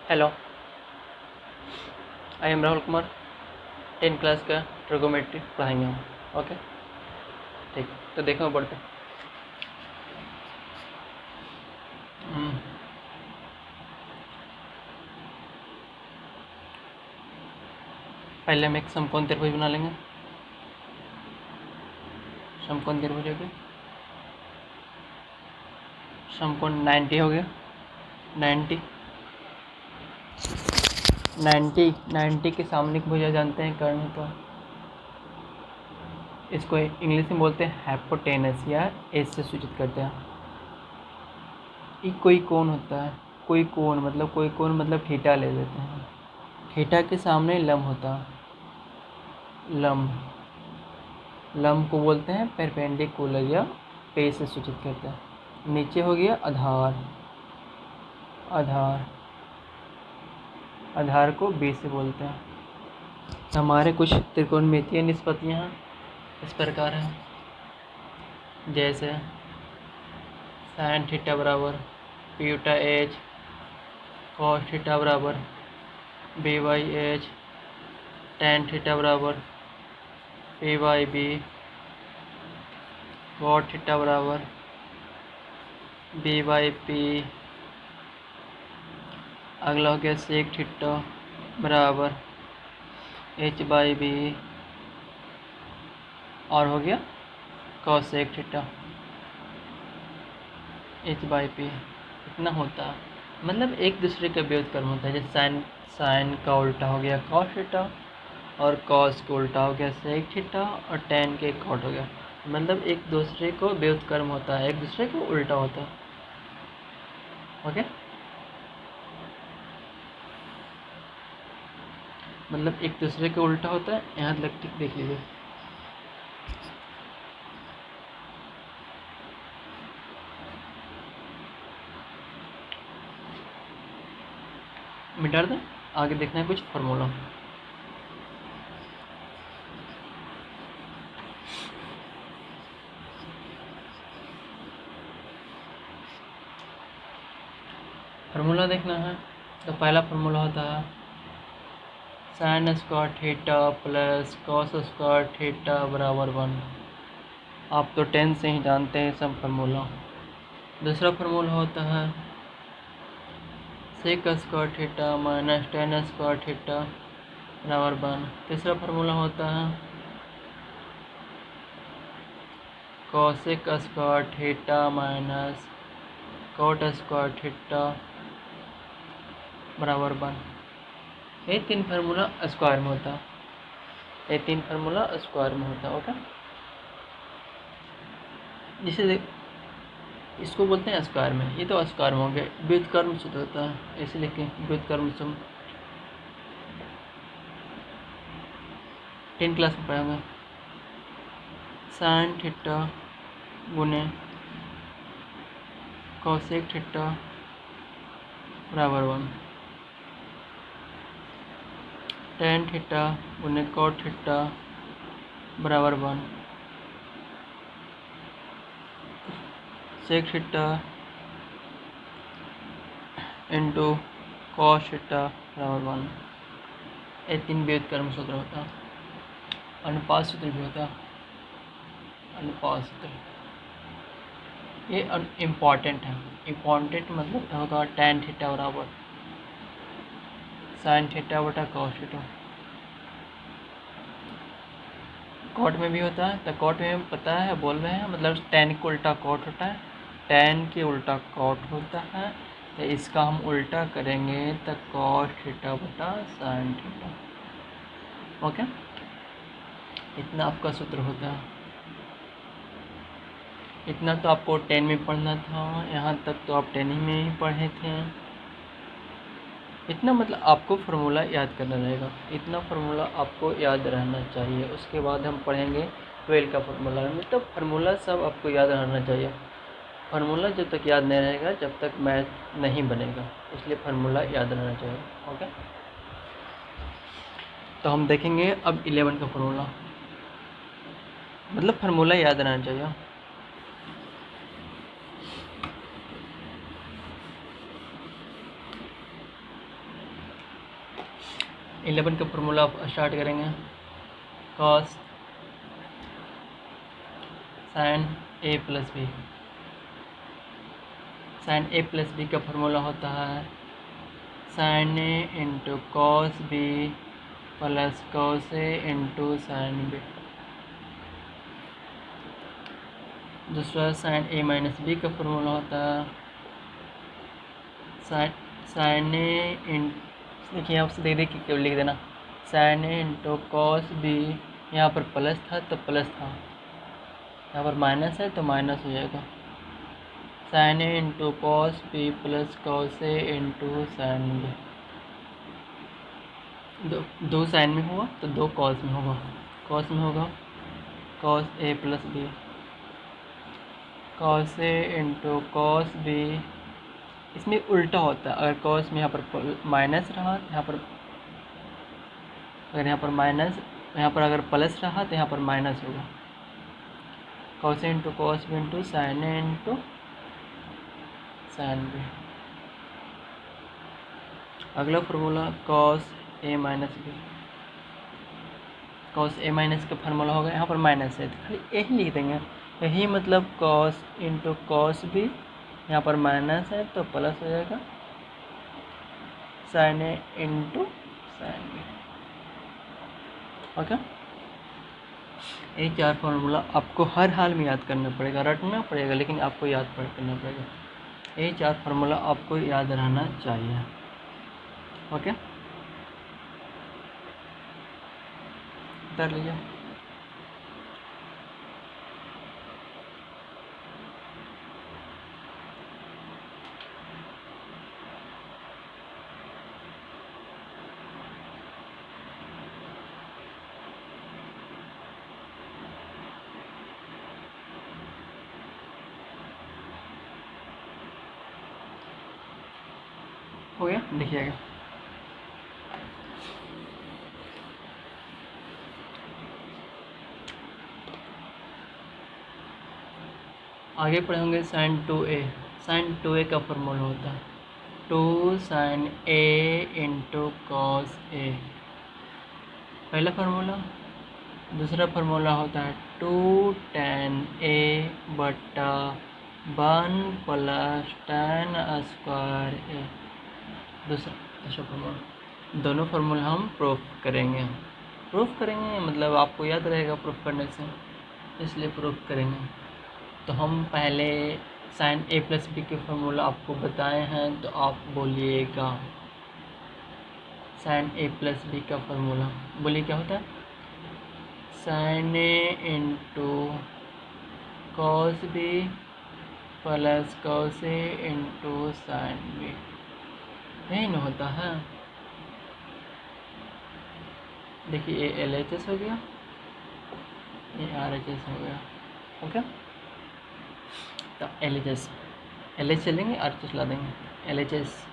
Hello, I am Rahul Kumar. 10 class का trigonometry पढ़ाएंगे हम। ओके, ठीक। तो देखो बढ़ते। पहले हम एक समकोण त्रिभुज बना लेंगे। समकोण त्रिभुज हो गया, समकोण 90 हो गया। 90 90 90 के सामने की भुजा जानते हैं, कर्ण तो इसको इंग्लिश में बोलते हैं हाइपोटेनस या एस से सूचित करते हैं। ये कोई कोण होता है, कोई कोण मतलब थीटा ले लेते हैं। थीटा के सामने लंब होता है। लंब को बोलते हैं परपेंडिकुलर या पे से सूचित करते हैं। नीचे हो गया आधार को बी से बोलते हैं। हमारे कुछ त्रिकोणमितीय निष्पत्तियाँ इस प्रकार हैं, जैसे साइन थीटा बराबर पी बटा एच, कॉस थीटा बराबर B by H, tan theta बराबर P by B, cot theta बराबर बी बाई पी। अगला हो गया सेक थीटा बराबर एच बाई बी, और हो गया cosec theta H by P. इतना होता है, मतलब एक दूसरे का व्युत्क्रम होता है। जैसे साइन का उल्टा हो गया कॉस थीटा, और कॉस का उल्टा हो गया सेक थीटा, और टेन के कॉट हो गया। मतलब एक दूसरे को व्युत्क्रम होता है, एक दूसरे को उल्टा होता है। ओके, मतलब एक दूसरे के उल्टा होता है। यहाँ तक ठीक देख लीजिए। मिटा दें, आगे देखना है कुछ फार्मूला। फार्मूला देखना है, तो पहला फार्मूला होता है sine square theta plus cos square theta बराबर 1। आप तो 10 से ही जानते हैं सब फार्मूला। दूसरा फार्मूला होता है sec square theta minus tan square theta बराबर 1। तीसरा फार्मूला होता है cosec square theta minus cot square theta बराबर 1। ये तीन फार्मूला स्क्वायर में होता है। ओके, जिसे इसको बोलते हैं स्क्वायर में। ये तो स्क्वायर में हो गया। व्युत्क्रम सूत्र होता है, इसलिए कि व्युत्क्रम सूत्र 10 क्लास में पढ़ाऊंगा। साइन थीटा गुने कॉसेक थीटा बराबर 1, टेन थीटा गुने कॉट थीटा बराबर 1, sec theta into cos theta बराबर 1। ये तीन व्युत्क्रम सूत्र होता है। अनुपात सूत्र भी होता है, अनुपात सूत्र। ये इम्पॉर्टेंट है। इम्पॉर्टेंट मतलब होगा टेन थीटा बराबर साइन थीटा बटा कॉस थीटा। कॉट में भी होता है, तो कॉट में पता है, बोल रहे हैं, मतलब टेन के उल्टा कॉट होता है, टेन के उल्टा कॉट होता है। तो इसका हम उल्टा करेंगे तो कॉस थीटा बटा साइन थीटा। ओके, इतना आपका सूत्र होता है। इतना तो आपको 10 में पढ़ना था, यहाँ तक तो आप 10 ही में ही पढ़े थे। इतना मतलब आपको फार्मूला याद करना रहेगा, इतना फार्मूला आपको याद रहना चाहिए। उसके बाद हम पढ़ेंगे 12 का फार्मूला। मतलब फार्मूला सब आपको याद रहना चाहिए। फार्मूला जब तक याद नहीं रहेगा जब तक मैथ नहीं बनेगा, इसलिए फार्मूला याद रहना चाहिए। ओके, तो हम देखेंगे अब 11 का फार्मूला। मतलब फार्मूला याद रहना चाहिए। 11 का फॉर्मूला आप स्टार्ट करेंगे। Cos sine A plus B. Sine A plus B का फॉर्मूला होता है sine A into cos B plus cos A into sine B. दूसरा साइन ए माइनस बी का फॉर्मूला होता है साइन ए इन, देखिए आपसे दे दे कि केवल लिख देना sign A into cos B. यहाँ पर प्लस था तो प्लस था, यहाँ पर माइनस है तो माइनस हो जाएगा। Sine A into cos B plus cos A into sine B. दो साइन में होगा तो दो कॉस में होगा। कॉस में होगा cos A plus B, cos A into cos B. इसमें उल्टा होता है, अगर कॉस में यहाँ पर माइनस रहा यहाँ पर, अगर यहाँ पर माइनस, यहाँ पर अगर प्लस रहा तो यहाँ पर माइनस होगा। Cos A into cos B into sine A into sine B. अगला formula cos A minus B. Cos A minus का फार्मूला होगा, यहाँ पर माइनस है तो खाली यही लिख देंगे। यही मतलब कॉस इंटू कॉस बी, यहाँ पर माइनस है तो प्लस हो जाएगा sine A into sine B. Okay, ये चार फार्मूला आपको हर हाल में याद करना पड़ेगा, रटना पड़ेगा लेकिन आपको याद करना पड़ेगा। ये चार फार्मूला आपको याद रहना चाहिए। ओके, कर लीजिए। हो गया, देखिएगा। आगे पढ़ेंगे साइन 2a। साइन 2a का फॉर्मूला होता है 2 साइन a इंटू कॉस ए, पहला फार्मूला। दूसरा फार्मूला होता है 2 tan a बटा 1 प्लस tan स्क्वायर ए। दूसरा फार्मूला, दोनों फार्मूला हम प्रूफ करेंगे। मतलब आपको याद रहेगा प्रूफ करने से, इसलिए प्रूफ करेंगे। तो हम पहले साइन ए प्लस बी के फार्मूला आपको बताए हैं, तो आप बोलिएगा साइन ए प्लस बी का फार्मूला। बोलिए क्या होता है, sine A into cos B plus cos A into sine B, यही ना होता है। देखिए ये एल एच एस हो गया, ये आर एच एस हो गया। ओके, तो एल एच चलेंगे, आर एच एस ला देंगे। एल एच एस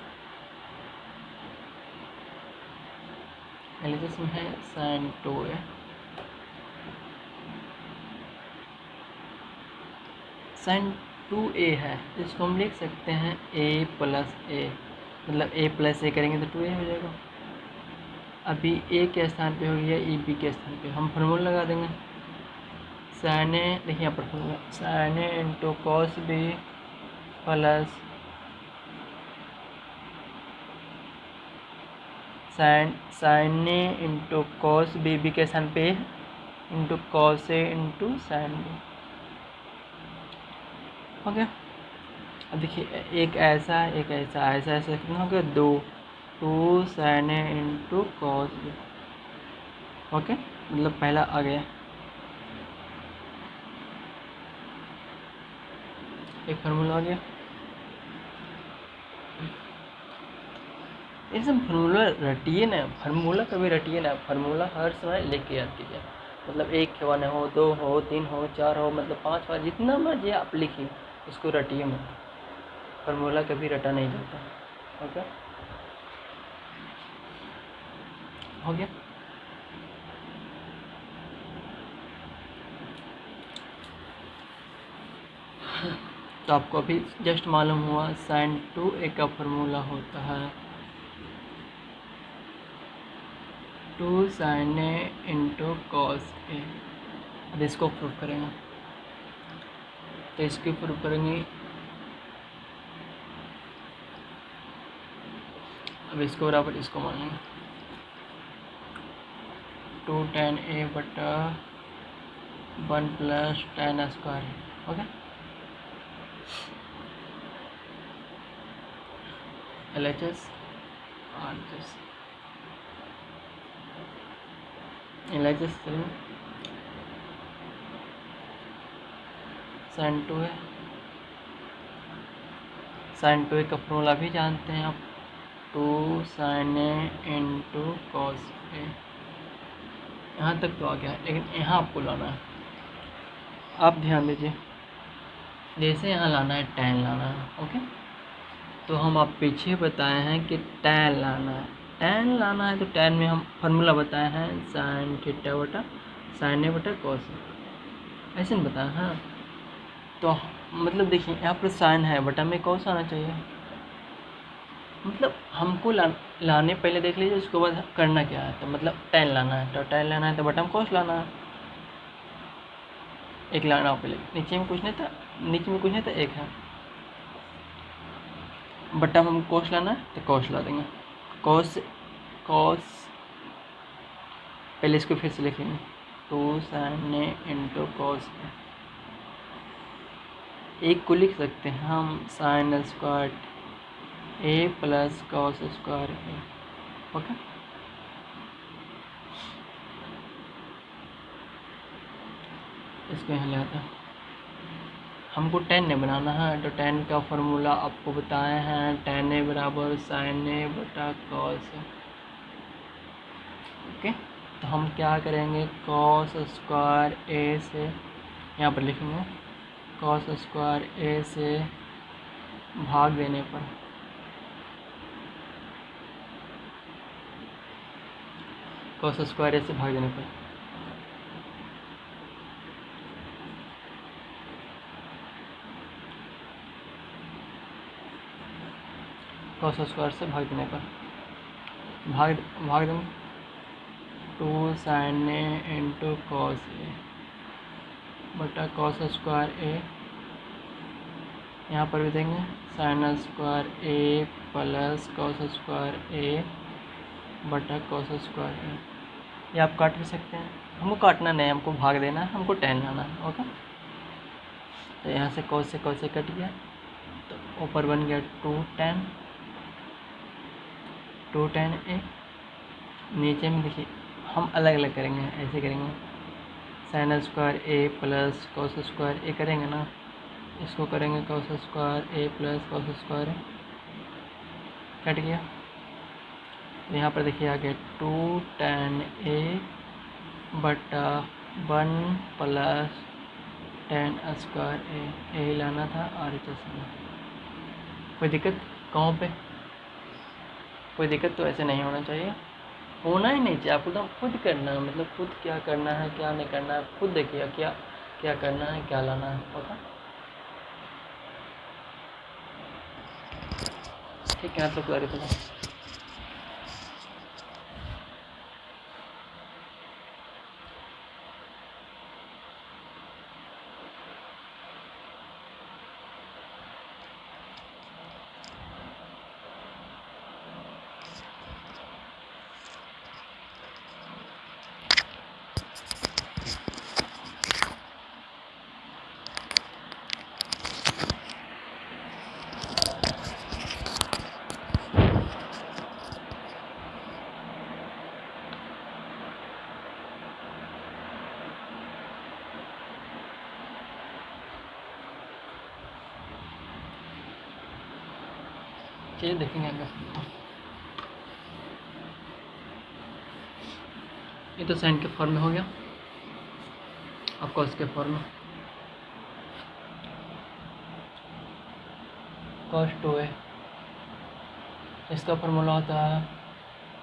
में है साइन 2a, साइन 2a है, इसको हम लिख सकते हैं a प्लस ए, मतलब a प्लस ए करेंगे तो 2a हो जाएगा। अभी a के स्थान पे हो गया, e b के स्थान पे हम फार्मूला लगा देंगे। साइन ए, देखिए यहाँ पर formula sine A into cos B plus sine A into cos B के स्थान पे into cos A into sine B. हो गया। अब देखिए एक ऐसा एक ऐसा, ऐसा कितना हो गया, 2 sign A into cos B. Okay, मतलब पहला आ गया, एक फार्मूला आ गया। ये सब फार्मूला रटिए ना, फार्मूला कभी रटिए ना, फार्मूला हर समय लेके याद कीजिए। मतलब 1 के 1 हो, 2 हो, 3 हो, 4 हो, मतलब 5 बार जितना मर्जी आप लिखिए, उसको रटिए मत। फार्मूला कभी रटा नहीं जाता। ओके, हो गया। तो आपको अभी जस्ट मालूम हुआ साइन 2a का फार्मूला होता है two sine A into cos A. अब इसको प्रूफ करेंगे, तो इसकी प्रूफ करेंगे। अब इसको बराबर इसको मान लेंगे, 2 tan a बटा 1 plus tan square. Okay, LHS RHS LHS sin 2 है। sin 2 का फॉर्मूला भी जानते हैं आप, 2 sin a इंटू कॉस ए। यहाँ तक तो आ गया, लेकिन यहाँ आपको लाना है। आप ध्यान दीजिए, जैसे यहाँ लाना है tan लाना है। ओके, तो हम आप पीछे बताए हैं कि tan लाना है, tan लाना है, तो tan में हम फार्मूला बताए हैं sin थीटा बटा sin ए बटा कॉस ए, ऐसे नहीं बताया। हाँ, तो मतलब देखिए यहाँ पर sin है, बटा में कॉस आना चाहिए। मतलब हमको लाने पहले देख लीजिए, उसके बाद करना क्या है। तो मतलब tan लाना है, तो tan लाना है तो बटा में कॉस लाना है। एक लाना हो पहले, नीचे में कुछ नहीं था, नीचे में कुछ नहीं था, एक है। बटा में हम कॉस लाना है तो कॉस ला देंगे, कॉस पहले इसको फिर से लिखेंगे, 2 sin ए इंटू कॉस ए। एक को लिख सकते हैं हम sin square A plus cos square A. Okay, इसको यहाँ ले आता है। हमको tan ए बनाना है, तो tan का फॉर्मूला आपको बताए हैं, tan ए बराबर sin ए बटा कॉस ए। ओके, तो हम क्या करेंगे, कॉस स्क्वायर ए से यहाँ पर लिखेंगे, कॉस स्क्वायर ए से भाग देने पर कॉस स्क्वायर ए से भाग देने पर कॉस स्क्वायर से भाग देने पर भाग देंगे, 2 sin ए इंटू कॉस ए बटा कॉस स्क्वायर ए। यहाँ पर भी देंगे sin square A plus cos square ए बटा कॉस स्क्वायर ए। ये आप काट भी सकते हैं, हमको काटना नहीं, हमको भाग देना है, हमको tan लाना है। ओके, तो यहाँ से कॉस से कट गया, तो ऊपर बन गया 2 tan ए। नीचे में देखिए हम अलग अलग करेंगे, ऐसे करेंगे, sin square A plus cos square ए करेंगे ना, इसको करेंगे cos square A plus cos square A, cut गया। तो यहाँ पर देखिए आ गया 2 tan ए बटा 1 प्लस tan स्क्वायर ए। यही लाना था RHS में। कोई दिक्कत कहाँ पे? कोई दिक्कत तो ऐसे नहीं होना चाहिए, होना ही नहीं चाहिए। आपको तो खुद करना है, मतलब खुद क्या करना है क्या नहीं करना है, खुद देखिए क्या क्या करना है क्या लाना है। ओके, ठीक है, तो क्लियर है। चलिए देखेंगे आगे। ये तो साइन के फॉर्म में हो गया, अब कॉस के फॉर्म में cos 2a, इसका फॉर्मूला होता है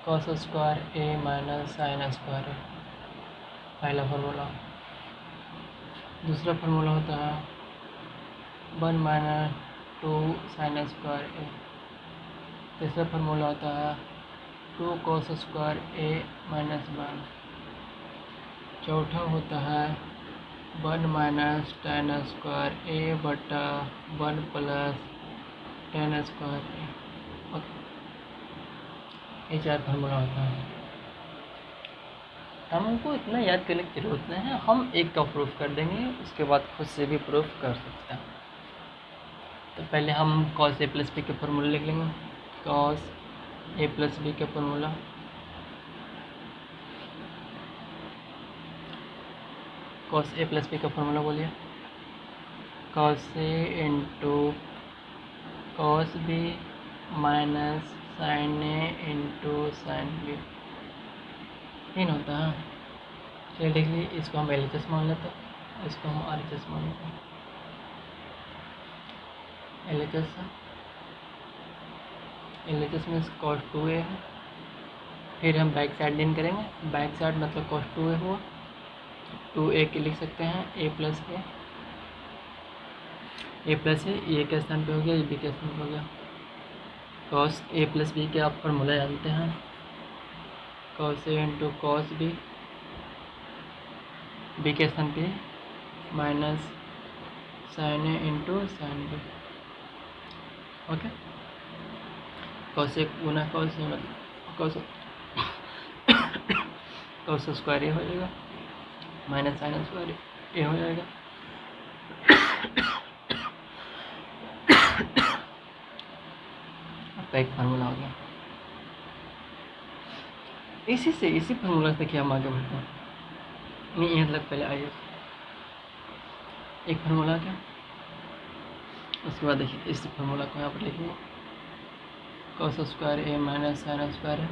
cos स्क्वायर ए माइनस साइन स्क्वायर ए, पहला फार्मूला। दूसरा फार्मूला होता है 1 माइनस 2 साइन स्क्वायर ए। तीसरा फार्मूला होता है 2 cos स्क्वायर ए माइनस 1। चौथा होता है 1 माइनस tan स्क्वायर ए बटा 1 प्लस tan स्क्वायर ए। ये 4 फार्मूला होता है। हमको इतना याद करने की जरूरत नहीं है, हम एक का प्रूफ कर देंगे, उसके बाद खुद से भी प्रूफ कर सकते हैं। तो पहले हम cos a प्लस बी के फॉर्मूला लिख लेंगे। cos a प्लस बी का formula cos a plus B का फॉर्मूला बोलिए। cos a into cos b minus sin a into sin b, 3 होता है। चलिए देख लीजिए, इसको हम LHS मान लेते हैं, इसको हम RHS मान लेते हैं। LHS में cos 2a है। फिर हम बैक साइड लेन करेंगे, बैक साइड मतलब cos 2a हुआ, 2a के लिख सकते हैं a प्लस ए के स्थान पे हो गया, ये b के स्थान पे हो गया। cos a प्लस बी के आप फॉर्मूला जानते हैं, cos a into cos b के स्थान पे minus sin a into sin b। Okay, cos a Guna cos a मतलब cos स्क्वायर ए हो जाएगा माइनस sin स्क्वायर ए हो जाएगा। आपका एक फार्मूला हो गया। इसी फार्मूला से देखिए हम आगे बढ़ते हैं। नहीं, यहाँ तक पहले आइए, एक फार्मूला क्या, उसके बाद देखिए इस फार्मूला को यहाँ पर लिखेंगे, cos स्क्वायर ए माइनस sin स्क्वायर है।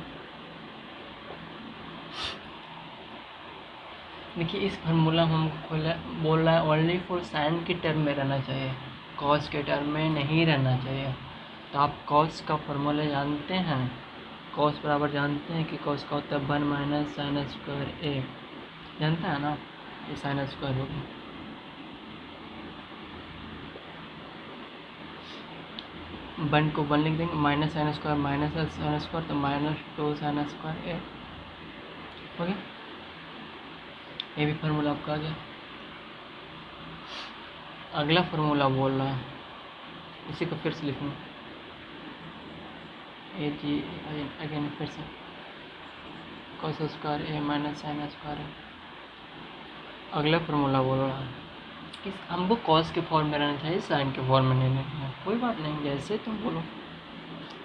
देखिए इस फार्मूला में हमको बोल रहा है ओनली फॉर साइन के टर्म में रहना चाहिए, कॉस के टर्म में नहीं रहना चाहिए। तो आप कॉस का फार्मूला जानते हैं, कॉस बराबर जानते हैं कि कॉस का होता है 1 माइनस साइन स्क्वायर ए, जानता है ना, ये साइन स्क्वायर होगा। वन को 1 लिख देंगे, माइनस साइन स्क्वायर तो माइनस 2 साइन स्क्वायर ए हो गया। ये भी फार्मूला आपका आ गया। अगला फार्मूला बोल रहा है, इसी को फिर से लिखूँगा, ए जी अगेन फिर से cos स्क्वायर ए माइनस साइन स्क्वायर है। अगला फार्मूला बोल रहा है कि हमको cos के फॉर्म में रहना चाहिए, साइन के फॉर्म में नहीं रहना है। कोई बात नहीं, जैसे तुम बोलो।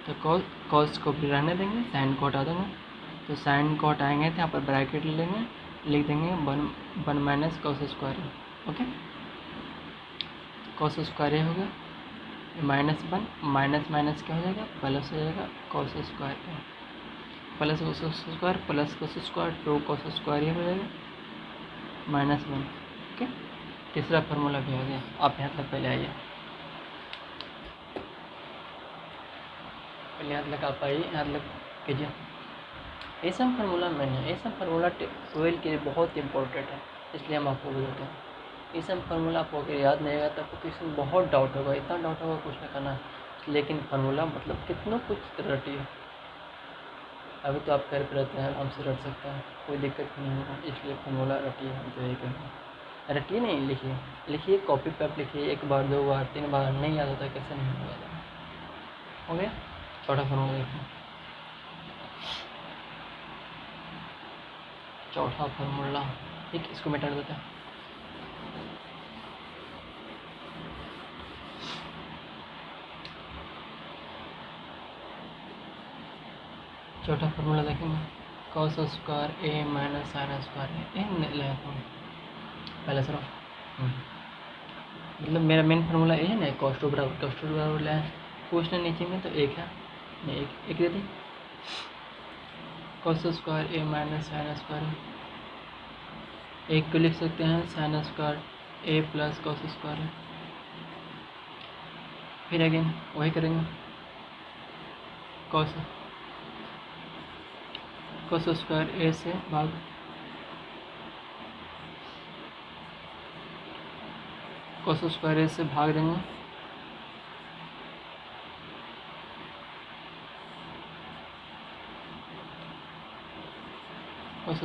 तो cos को भी रहने देंगे, साइन को हटा देंगे, तो साइन को हटाएंगे तो यहाँ पर ब्रैकेट ले लेंगे, लिख देंगे 1 minus cos square A. Okay, cos square A हो गया, माइनस 1 माइनस माइनस क्या हो जाएगा, प्लस हो जाएगा cos square A, plus cos square plus cos square 2 cos square A हो जाएगा माइनस 1। ओके, तीसरा फार्मूला भी हो गया। आप यहाँ तक पहले आइए, पहले यहाँ तक आप आइए, यहाँ तक कीजिए। ये सब फार्मूला मैंने, ये सब फार्मूला 12 के लिए बहुत इंपॉर्टेंट है, इसलिए हम आपको बोलते हैं। ये सब फार्मूला आपको अगर याद नहीं आएगा तो आपको किसी में बहुत डाउट होगा, इतना डाउट होगा कुछ नहीं करना। लेकिन फार्मूला मतलब कितना कुछ रटिए, अभी तो आप घर पर रहते हैं, आराम से रट सकते हैं, कोई दिक्कत नहीं होगा। इसलिए फार्मूला रटिए, जो ये कहना रटिए नहीं, लिखिए कॉपी पर आप लिखिए, 1 बार 2 बार 3 बार, नहीं याद होता कैसे नहीं होगा। हो गया, चौथा फार्मूला देखिए। चौथा फार्मूला, ठीक, इसको मिटा देते हैं। चौथा फार्मूला देखेंगे, cos स्क्वायर ए माइनस साइन स्क्वायर ए। पहले सर मतलब मेरा मेन फार्मूला ये है ना, cos 2 बराबर ले क्वेश्चन नीचे में तो एक है, एक दे दी, cos स्क्वायर ए माइनस साइन स्क्वायर, एक को लिख सकते हैं sine square A plus cos square. फिर अगेन वही करेंगे, cos स्क्वायर ए से भाग cos स्क्वायर ए से भाग देंगे,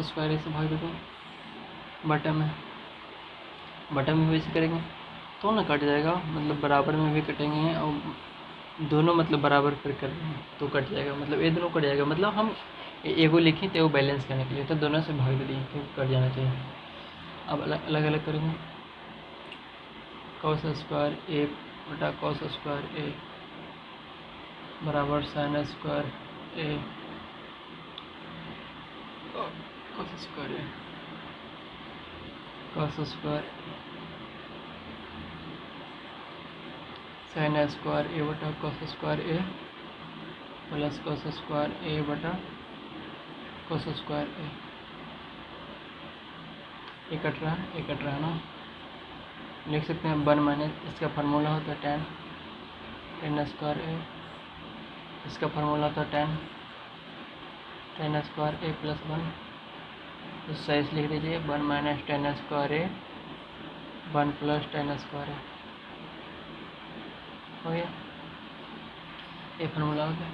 स्क्वायर ए से भाग देते हैं, बटन में भी वैसे करेंगे तो ना कट जाएगा, मतलब बराबर में भी कटेंगे और दोनों मतलब बराबर फिर कर रहे हैं तो कट जाएगा, मतलब ये दोनों कट जाएगा, मतलब हम एगो लिखें तो वो बैलेंस करने के लिए, तो दोनों से भाग दिए क्योंकि कट जाना चाहिए। अब अलग अलग करेंगे, कॉस स्क्वायर ए बटा कॉस स्क्वायर ए बराबर साइन स्क्वायर ए कॉस स्क्वायर ए कॉस स्क्वायर साइन स्क्वायर ए बटा cos square A plus cos square ए बटा कॉस स्क्वायर ए। ये कट रहा है ना, लिख सकते हैं 1 माइनस, इसका फार्मूला होता है टेन स्क्वायर ए, इसका फार्मूला होता है टेन स्क्वायर ए प्लस 1, तो सही लिख दीजिए 1 minus tan square A 1 plus ten square A, हो गया। ये फार्मूला हो गया,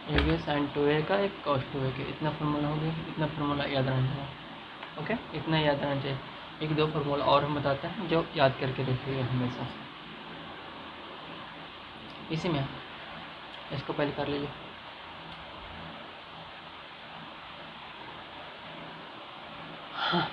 ये साइन 2a का एक कॉस 2a के, इतना फार्मूला हो गया, इतना फार्मूला याद रहना चाहिए। ओके, इतना याद रहना चाहिए। एक दो फार्मूला और हम बताते हैं जो याद करके रखिएगा हमेशा। इसी में इसको पहले कर लीजिए। हाँ।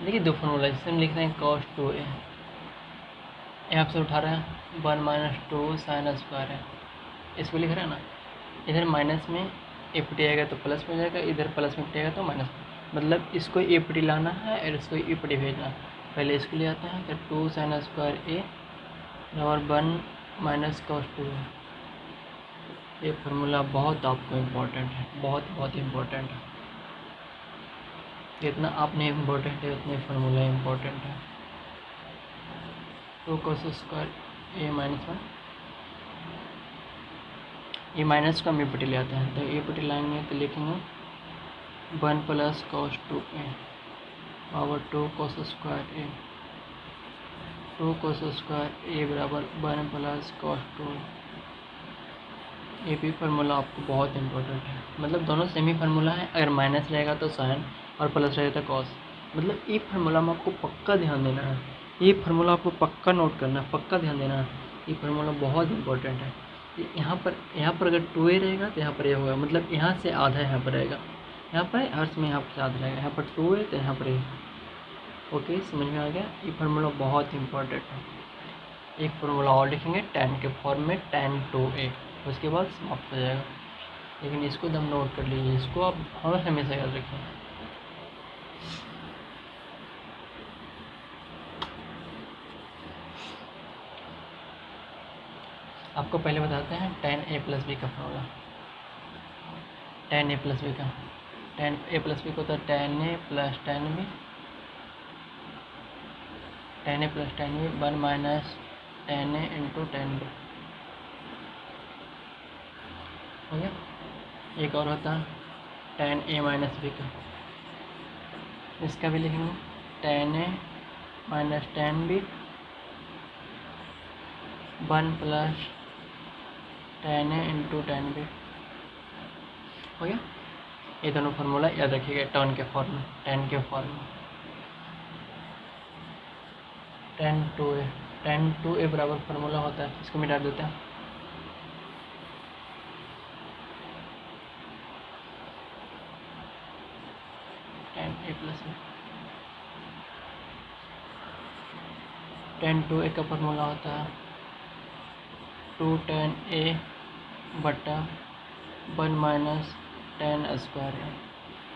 देखिए दो फार्मूला जिससे हम लिख रहे हैं कॉस 2a, यहाँ से उठा रहे हैं 1 माइनस 2 साइन स्क्वायर है, इसको लिख रहे हैं ना, इधर माइनस में ए पटी आएगा तो प्लस में जाएगा, इधर प्लस में पटेगा तो माइनस में, मतलब इसको ए पटी लाना है और इसको ए पटी भेजना है। पहले इसको ले आते हैं, तो 2 साइन स्क्वायर ए और 1 माइनस कॉस 2 है। ये फार्मूला बहुत आपको इम्पोर्टेंट है, बहुत इम्पोर्टेंट है, जितना आपने इम्पोर्टेंट है उतने फार्मूला इम्पोर्टेंट है। 2 कॉस स्क्वायर ए माइनस 1, ये माइनस को हम ए पटी ले आते हैं, तो ए पटी लाएंगे तो लिखेंगे 1 plus cos 2a power 2 cos square A, 2 cos square A बराबर 1 प्लस कॉस 2। ये भी फार्मूला आपको बहुत इंपॉर्टेंट है, मतलब दोनों सेम ही फार्मूला है, अगर माइनस रहेगा तो साइन और प्लस रहेगा तो कॉस, मतलब ये फार्मूला में आपको पक्का ध्यान देना है, ये फार्मूला आपको पक्का नोट करना है, पक्का ध्यान देना है, ये फार्मूला बहुत इंपॉर्टेंट है। यहाँ पर अगर 2a रहेगा तो यहाँ पर ये होगा, मतलब यहाँ से आधा यहाँ पर रहेगा, यहाँ पर हर्ष में यहाँ पर आधा रहेगा, यहाँ पर 2 है तो यहाँ पर ये। ओके, समझ में आ गया, ये फार्मूला बहुत इंपॉर्टेंट है। एक फार्मूला और लिखेंगे tan के फॉर्म में tan 2a, उसके बाद समाप्त हो जाएगा, लेकिन इसको दम नोट कर लीजिए, इसको आप हमेशा याद रखें। आपको पहले बताते हैं tan a प्लस बी का formula, tan a plus B का, tan a प्लस बी को होता है tan a plus tan b, tan a plus tan b 1 minus tan a into tan b, हो गया। एक और होता है tan a माइनस बी का, इसका भी लिखेंगे tan a minus tan b 1 plus tan a into tan b, हो गया। ये दोनों फार्मूला याद रखिएगा tan के फॉर्म में, tan के फॉर्म में tan 2a बराबर फार्मूला होता है, इसको मिटा देते हैं, tan a plus b, tan 2a का फार्मूला होता है 2 tan a बटा 1 माइनस टेन स्क्वायर है।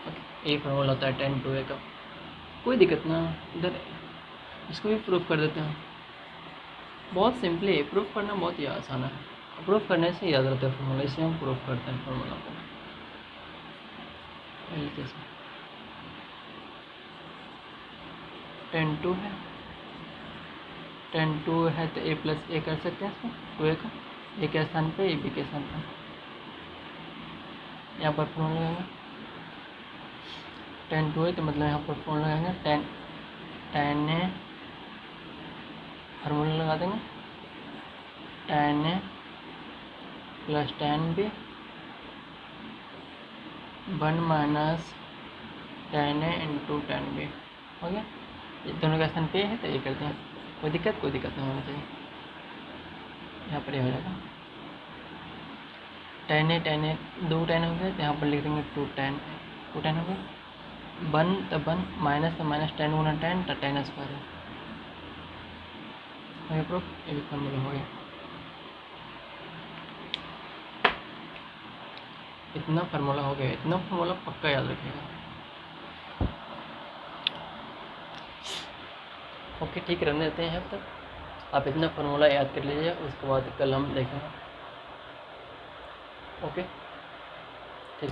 ओके, ये फॉर्मूला होता है tan 2a का। कोई दिक्कत ना, इधर इसको भी प्रूफ कर देते हैं। बहुत सिंपली है, प्रूफ करना बहुत ही आसान है, प्रूफ करने से याद रहता है फॉर्मूला, इसलिए हम प्रूफ करते हैं फॉर्मूला को। कैसे tan 2 है, tan 2 है तो a प्लस ए कर सकते हैं इसको, 2a का ए के स्थान पे ए बी के स्थान पे, यहाँ पर फॉर्मूला लगाएंगे tan 2 है तो मतलब यहाँ पर फॉर्मूला लगाएंगे tan ए, फार्मूला लगा देंगे tan A plus tan B 1 minus tan A into tan B. हो गया, ये दोनों का स्थान पे है तो ये करते हैं, कोई दिक्कत नहीं होनी चाहिए। यहाँ पर ये हो जाएगा tan ए 2 tan हो गया तो यहाँ पर लिख देंगे 2 tan हो गया, 1 तो 1 माइनस तो माइनस tan गुना tan तो tan स्क्वायर है। हो गया प्रूफ, ये भी फॉर्मूला हो गया। इतना फार्मूला हो गया, इतना फार्मूला पक्का याद रखिएगा। ओके ठीक, रहने देते हैं यहाँ तक। आप इतना फार्मूला याद कर लीजिए, उसके बाद कल हम देखेंगे। ओके ठीक।